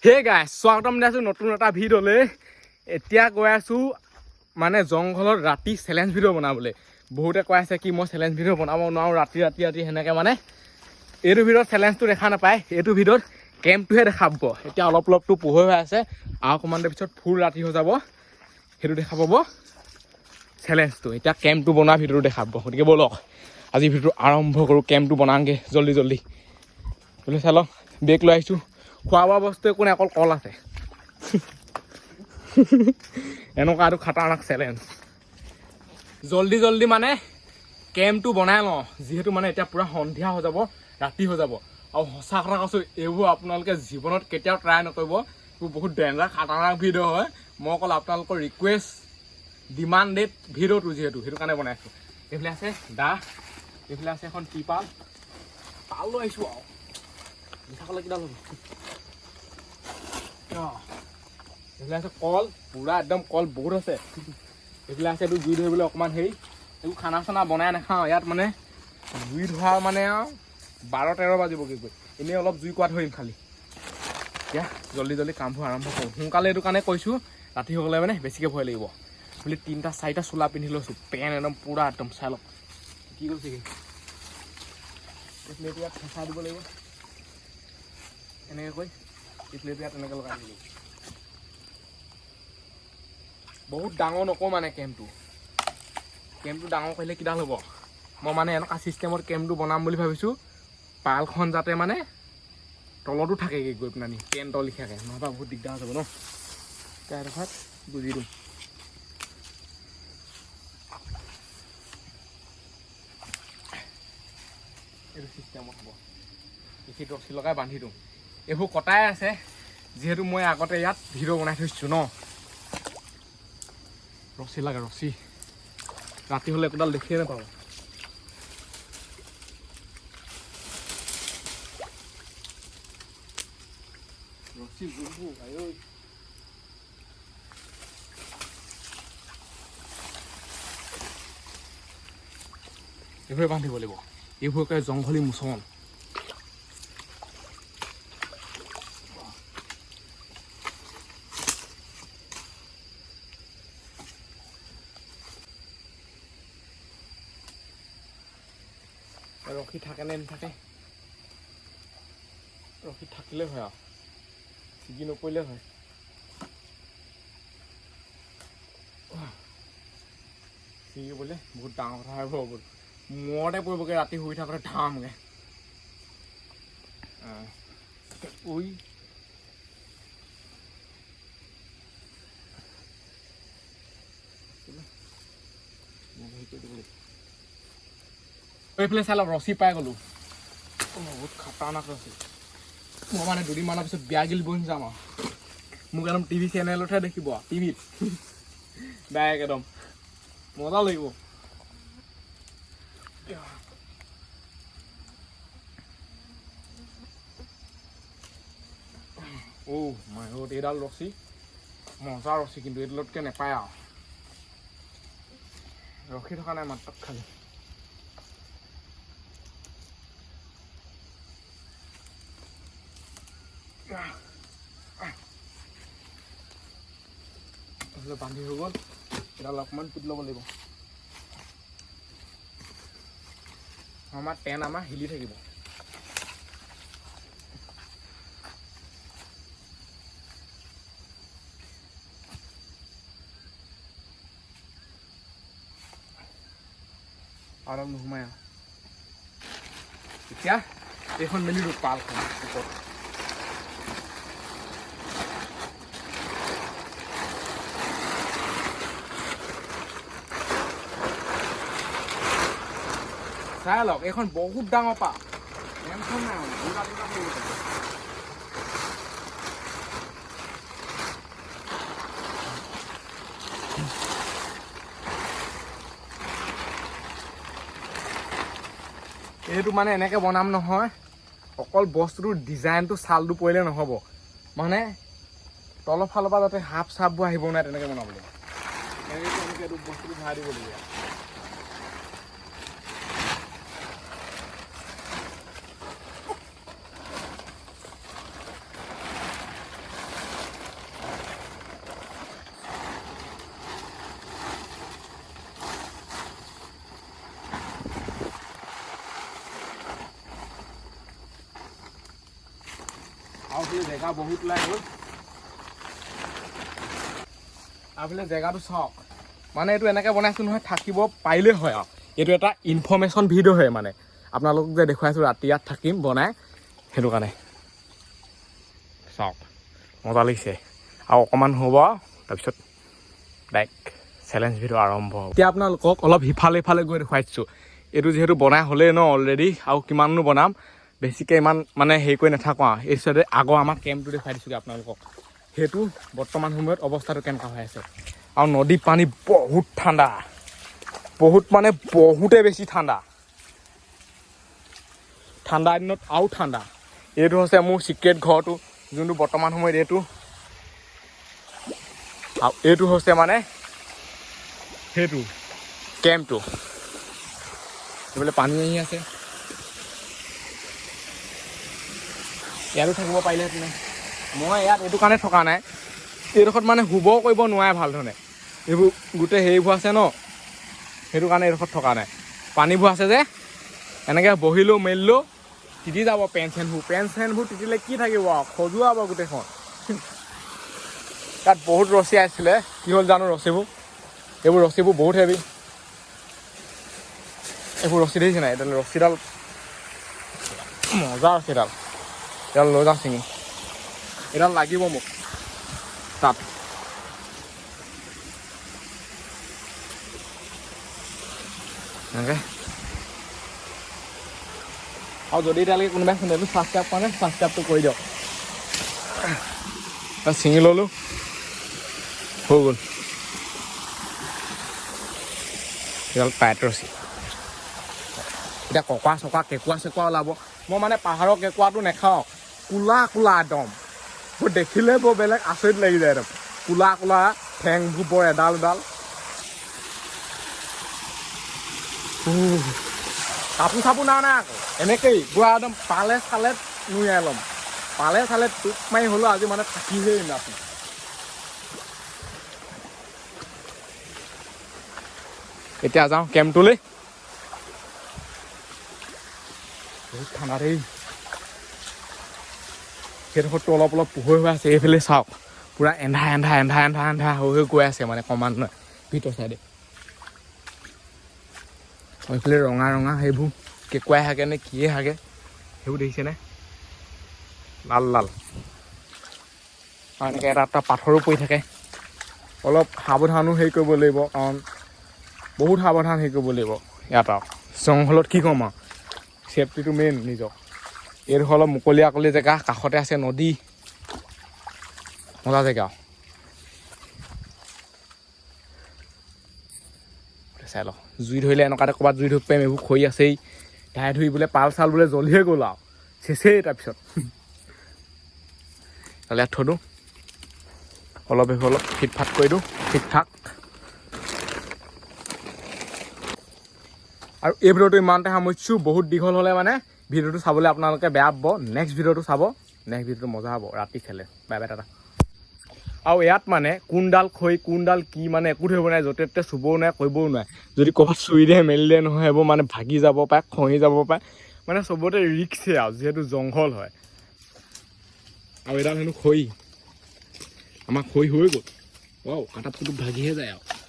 হে গাইছ স্বাগতম জনাইছোঁ নতুন এটা ভিডিঅ'লৈ। এতিয়া কৈ আছোঁ মানে জংঘলত ৰাতি চেলেঞ্জ ভিডিঅ' বনাবলৈ। বহুতে কৈ আছে কি মই চেলেঞ্জ ভিডিঅ' বনাব নোৱাৰোঁ ৰাতি সেনেকৈ মানে এইটো ভিডিঅ'ত চেলেঞ্জটো দেখা নাপায়, এইটো ভিডিঅ'ত কেম্পটোহে দেখাব। এতিয়া অলপটো পোহৰ হৈ আছে আৰু অকণমান দেৰি পিছত ফুল ৰাতি হৈ যাব, সেইটো দেখা পাব চেলেঞ্জটো। এতিয়া কেম্পটো বনোৱা ভিডিঅ'টো দেখাব, গতিকে ব'লক আজি ভিডিঅ'টো আৰম্ভ কৰোঁ। কেম্পটো বনাওঁগৈ জল্দি বোলে চাই লওক। বেগ লৈ আহিছোঁ, খোৱা বোৱা বস্তু একো নাই, অকল কল আছে। এনেকুৱা এইটো খাটাৰনাক চেলেঞ্জ। জল্দি মানে কেম্পটো বনাই লওঁ, যিহেতু মানে এতিয়া পূৰা সন্ধিয়া হৈ যাব, ৰাতি হৈ যাব। আৰু সঁচা কথা কৈছোঁ, এইবোৰ আপোনালোকে জীৱনত কেতিয়াও ট্ৰাই নকৰিব। এইবোৰ বহুত ডেঞ্জাৰ খাটাৰনাক ভিডিঅ' হয়। মই অকল আপোনালোকৰ ৰিকুৱেষ্ট ডিমাণ্ডেড ভিডিঅ'টো যিহেতু সেইটো কাৰণে বনাইছোঁ। এইফালে আছে দা, এইফালে আছে এখন টিপাল, তাল লৈ আহিছোঁ আৰু মিঠাকলে কিডাল হ'ব। এইফালে আছে কল, পুৰা একদম কল বহুত আছে। এইফালে আছে এইটো জুই ধৰিবলৈ অকণমান হেৰি। এইবোৰ খানা চানা বনাই নাখাওঁ ইয়াত, মানে জুই ধৰা মানে আৰু 12-13 বাজিবগৈ গৈ। এনেই অলপ জুই কোৱা ধৰিম খালি। এতিয়া জল্দি কামবোৰ আৰম্ভ কৰোঁ। সোনকালে এইটো কাৰণে কৈছোঁ, ৰাতি হৈ গ'লে মানে বেছিকৈ ভয় লাগিব বুলি 3-4টা চোলা পিন্ধি লৈছোঁ। পেণ্ট একদম পুৰা একদম চাই লওক কি কৰিছে কি। এইফালে ইয়াত ফেঁচাই দিব লাগিব এনেকৈ কৈ, এইফালে ইয়াত এনেকৈ লগাই দিব লাগিব। বহুত ডাঙৰ নকওঁ মানে কেম্পটো ডাঙৰ কৰিলে কিডাল হ'ব। মই মানে এনেকুৱা ছিষ্টেমত কেম্পটো বনাম বুলি ভাবিছোঁ, পালখন যাতে মানে তলতো থাকেগৈ গৈ পেলানি টেণ্টৰ লিখাকৈ, নহ'বা বহুত দিগদাৰ হৈ যাব ন। এতিয়া এডোখৰত বুজি দিওঁ। এইটো ছিষ্টেমত হ'ব, এইখিনি ৰছী লগাই বান্ধি দিওঁ। এইবোৰ কটাই আছে, যিহেতু মই আগতে ইয়াত ভিডিঅ' বনাই থৈছোঁ ন। ৰছী লাগে, ৰছী ৰাতি হ'লে একোডাল দেখিয়ে নাপাব। ৰছী যোনবোৰ এইবোৰে বান্ধিব লাগিব। এইবোৰকে জংঘলী মুছন। ৰখি থাকে নে নাথাকে, ৰখি থাকিলে হয় আৰু ছিগি নপৰিলে হয়। ছিগি পৰিলে বহুত ডাঙৰ কথা হ'ব গ'ল, মূৰতে পৰিবগৈ ৰাতি শুই থাকোঁতে ধামকৈ। উই এইফালে চাই লওক, ৰছী পাই গ'লোঁ। বহুত খাটাৰনাক ৰছী। মই মানে দুদিনমানৰ পিছত বিয়া গিল বহি যাম আৰু মোক একদম টিভি চেনেলতহে দেখিব আৰু টিভিত ডাইৰেক্ট একদম মজা লাগিব। মাই গড, এইডাল ৰছী মজা ৰছী, কিন্তু এইডালতকৈ নেপায় আৰু। ৰখি থকা নাই মাত্ৰ খালি। বান্ধি হৈ গ'ল, এডাল অকণমান পুতি ল'ব লাগিব। আমাৰ টেণ্ট হিলি থাকিব। আৰু নোসোমাই আৰু এতিয়া এইখন মেলিলোঁ পালখন ওপৰত। চাই লওক, এইখন বহুত ডাঙৰ পাল, টেনচন নাই মানে দুটা কৰিব পাৰিব। এইটো মানে এনেকৈ বনাম নহয়, অকল বস্তুটোৰ ডিজাইনটো ছালটো পৰিলে নহ'ব, মানে তলৰ ফালৰ পৰা যাতে হাফ চাপবোৰ আহিব নাই তেনেকৈ বনাব লাগিব। এনেকৈ এইটো বস্তুটো ভৰাই দিব লাগিব। আৰু সেই জেগা বহুত ওলাই গ'ল আপুনি জেগাটো চাওক মানে এইটো এনেকৈ বনাইছোঁ নহয় থাকিব পাৰিলেই হয় আৰু এইটো এটা ইনফৰ্মেশ্যন ভিডিঅ' হয় মানে আপোনালোকক যে দেখুৱাইছোঁ ৰাতি ইয়াত থাকিম বনাই সেইটো কাৰণে চাওক মজা লাগিছে আৰু অকণমান হ'ব তাৰপিছত ডাইৰেক্ট চেলেঞ্জ ভিডিঅ' আৰম্ভ হ'ব এতিয়া আপোনালোকক অলপ সিফালে ইফালে গৈ দেখুৱাই দিছোঁ এইটো যিহেতু বনাই হ'লেই ন অলৰেডি আৰু কিমাননো বনাম বেছিকৈ ইমান মানে হেৰি কৰি নাথাকোঁ আৰু এই চাইডে আগৰ আমাৰ কেম্পটো দেখুৱাই দিছোঁগৈ আপোনালোকক সেইটো বৰ্তমান সময়ত অৱস্থাটো কেনেকুৱা হৈ আছে আৰু নদীৰ পানী বহুত ঠাণ্ডা বহুত মানে বহুতে বেছি ঠাণ্ডা ঠাণ্ডা দিনত আৰু ঠাণ্ডা এইটো হৈছে মোৰ চিক্ৰেট ঘৰটো যোনটো বৰ্তমান সময়ত এইটো আৰু এইটো হৈছে মানে সেইটো কেম্পটো এইফালে পানী আহি আছে ইয়াতো থাকিব পাৰিলেহেঁতেনে মই ইয়াত এইটো কাৰণে থকা নাই এইডোখৰত মানে শুব কৰিব নোৱাৰে ভাল ধৰণে এইবোৰ গোটেই হেৰিবোৰ আছে ন সেইটো কাৰণে এইডোখৰত থকা নাই পানীবোৰ আছে যে এনেকৈ বহিলোঁ মেলিলোঁ তিতি যাব পেণ্ট চেণ্টবোৰ তিতিলে কি থাকিব আৰু খজুৱাব গোটেইখন তাত বহুত ৰছী আছিলে কি হ'ল জানো ৰছীবোৰ এইবোৰ ৰছীবোৰ বহুত হেভি এইবোৰ ৰছী দেখিছে নাই এইডাল ৰছীডাল মজা ৰছীডাল এডাল লৈ যাওঁ ছিঙি এডাল লাগিব মোক তাত এনেকৈ আৰু যদি এতিয়ালৈকে কোনোবাই চেনেলটো ছাবস্ক্ৰাইব কৰা নাই ছাবস্ক্ৰাইবটো কৰি দিয়ক ছিঙি ল'লোঁ হৈ গ'ল এডাল টাইট ৰছী এতিয়া ককা চকা কেঁকুৰা চেকুৰা ওলাব মই মানে পাহাৰৰ কেঁকুৰাটো নেখাওঁ কোলা কোলা একদম মোৰ দেখিলে বৰ বেলেগ আচৰিত লাগি যায় একদম কোলা কোলা ঠেংবোৰ বৰ এডাল কাপোৰ চাপোৰ নাই আকৌ এনেকেই পুৰা একদম পালে চালে নুয়াই ল'ম পালে চালে টোপ মাৰি হ'লেও আজি মানে থাকিহে নাছিল এতিয়া যাওঁ কেম্পটোলৈ বহুত ঠাণ্ডা দেই সেইডোখৰটো অলপ অলপ পোহৰ হৈ আছে এইফালে চাওক পূৰা এন্ধা হৈ গৈ আছে মানে ক্ৰমান্বয়ে ভিতৰ চাইডে এইফালে ৰঙা সেইবোৰ কেঁকুৰাই হাগে নে কিয়ে হাগে সেইবোৰ দেখিছেনে লাল আৰু এনেকৈ এটা পাথৰো পৰি থাকে অলপ সাৱধানো হেৰি কৰিব লাগিব কাৰণ বহুত সাৱধান হেৰি কৰিব লাগিব ইয়াত আৰু জংঘলত কি ক'ম আৰু ছেফটিটো মেইন নিজক এইডোখৰ অলপ মুকলি জেগা কাষতে আছে নদী মজা জেগা চাই লওঁ জুই ধৰিলে এনেকুৱাতে ক'ৰবাত জুই ধৰিব পাৰিম এইবোৰ খৰি আছেই ধাই ধুই বোলে পাল চাল বোলে জ্বলিয়ে গ'ল আৰু চেচেই তাৰপিছত ইয়াত থৈ দিওঁ অলপ ফিটফাট কৰি দিওঁ ঠিক ঠাক আৰু এই ভিডিঅ'টো ইমানতে সামৰিছোঁ বহুত দীঘল হ'লে মানে ভিডিঅ'টো চাবলৈ আপোনালোকে বেয়া পাব নেক্সট ভিডিঅ'টো চাব নেক্সট ভিডিঅ'টো মজা হ'ব ৰাতি খেলে বাই বাই টাটা আৰু ইয়াত মানে কোনডাল খৰি কোনডাল কি মানে একো ধৰিব নাই য'তে ত'তে চুবও নাই কৰিবও নোৱাৰে যদি ক'ৰবাত চুই দিয়ে মেলিলে নহয় এইবোৰ মানে ভাগি যাব পাৰে খহি যাব পাৰে মানে চবতে ৰিক্সে আৰু যিহেতু জংঘল হয় আৰু এডাল হেনো খৰি আমাৰ খৰি হৈ গ'ল কাটা পুটুক ভাগিহে যায় আৰু